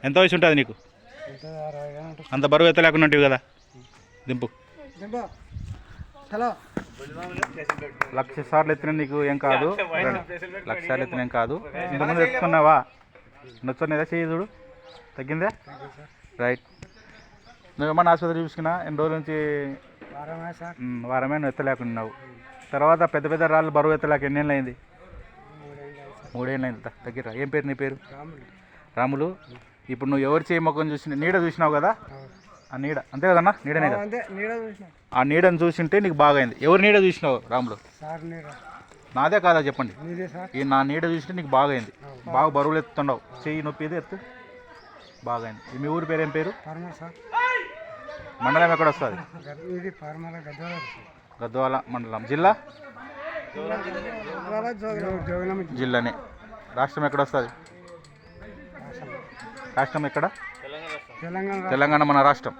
ఎంత వయసు ఉంటుంది నీకు? అంత బరువు ఎత్తలేకుండా ఉంటావు కదా. దింపు. లక్ష సార్లు ఎత్తిన నీకు ఏం కాదు. లక్ష సార్లు ఎత్తిన ఏం కాదు. ఇంతకుముందు ఎత్తుకున్నావా? నొచ్చునేదా? చేయి చూడు, తగ్గిందా? రైట్. నువ్వేమన్నా ఆసుపత్రి చూసుకున్నా? ఎన్ని రోజుల నుంచి? వారమే. నువ్వు ఎత్తలేకున్నావు. తర్వాత పెద్ద పెద్ద రాళ్ళు బరువు ఎత్తలేక ఎన్నేళ్ళు అయింది? 3 ఏళ్ళు అయింది. దగ్గర. ఏం పేరు నీ పేరు? రాములు. ఇప్పుడు నువ్వు ఎవరు చేయి మొక్కను చూసిన నీడ చూసినావు కదా? ఆ నీడ అంతే కదన్నా? నీడనే కదా? ఆ నీడను చూసింటే నీకు బాగా అయింది. ఎవరు నీడ చూసినావు రాములు? నాదే కాదా చెప్పండి. ఈ నా నీడ చూసింటే నీకు బాగా అయింది. బాగా బరువులు ఎత్తుతున్నావు. చెయ్యి నొప్పి ఇది ఎత్తు. బాగా అయింది. మీ ఊరి పేరు ఏం పేరు? మండలం ఎక్కడ వస్తుంది? గద్వాల మండలం. జిల్లా? జిల్లానే. రాష్ట్రం ఎక్కడ వస్తుంది? రాష్ట్రం ఎక్కడ? తెలంగాణ మన రాష్ట్రం.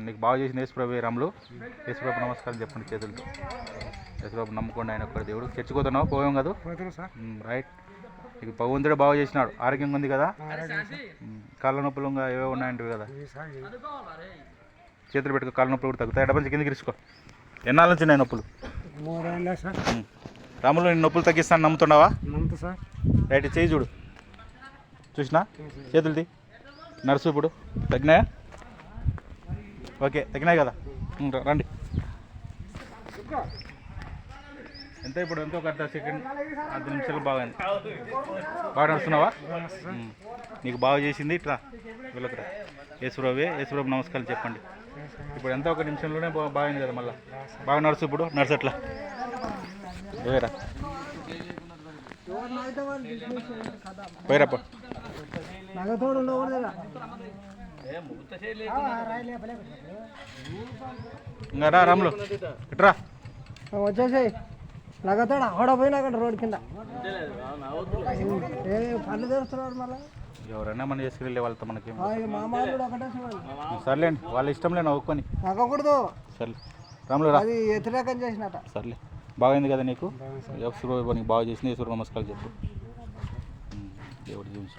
నీకు బాగా చేసింది యేసుప్రభు. రాములు, యేసుప్రభు నమస్కారం చెప్పండి చేతులతో. యేసుప్రభు నమ్ముకోండి, ఆయన ఒక్కడి దేవుడు. చర్చిపోతున్నావు? పోయాం కదా? రైట్. నీకు భగవంతుడే బాగా చేసినాడు. ఆరోగ్యంగా ఉంది కదా? కాళ్ళ నొప్పులు ఇంకా ఏవో ఉన్నాయంటివి కదా? చేతులు పెట్టుకో. కాళ్ళ నొప్పులు కూడా తగ్గుతాయి. ఎడపంచి కిందకి తీసుకో. ఎన్నాళ్ళ నుంచి ఉన్నాయి నొప్పులు? రాములు, నేను నొప్పులు తగ్గిస్తాను నమ్ముతున్నావా? రైట్. చేయి చూడు. చూసినా? చేతులది నర్సు. ఇప్పుడు తగ్గినాయా? ఓకే, తగ్గినాయి కదా? రండి. ఎంత ఇప్పుడు? ఎంతో ఒక 10 నిమిషాలు బాగా బాగా నడుస్తున్నావా? నీకు బాగా చేసింది. ఇట్లా వీళ్ళకి యేసుప్రభువే. యేసుప్రభు నమస్కారం చెప్పండి. ఇప్పుడు ఎంత 1 నిమిషంలోనే బాగుంది కదా? మళ్ళీ బాగా నడుచు. ఇప్పుడు నర్సు ఎట్లా పోయారా? పోయారప్ప. ఇంకా రా రాములు, ఇట్రా. వచ్చేసి నగతాడు అక్కడ పోయినా అక్కడ రోడ్ కింద పళ్ళు తెరుస్తున్నాడు. మళ్ళీ ఎవరైనా మనం చేసుకెళ్ళే వాళ్ళతో మనకి మామూలు ఒకటే సర్లేండి. వాళ్ళ ఇష్టంలే నవ్వుకొని నవ్వకూడదు. సర్లే రాములు రా. అది వ్యతిరేకం చేసినట్ట. సర్లే, బాగైంది కదా నీకు? నీకు బాగా చేసింది. యేసుప్రభు నమస్కారం చెప్పు. దేవుడు చూసి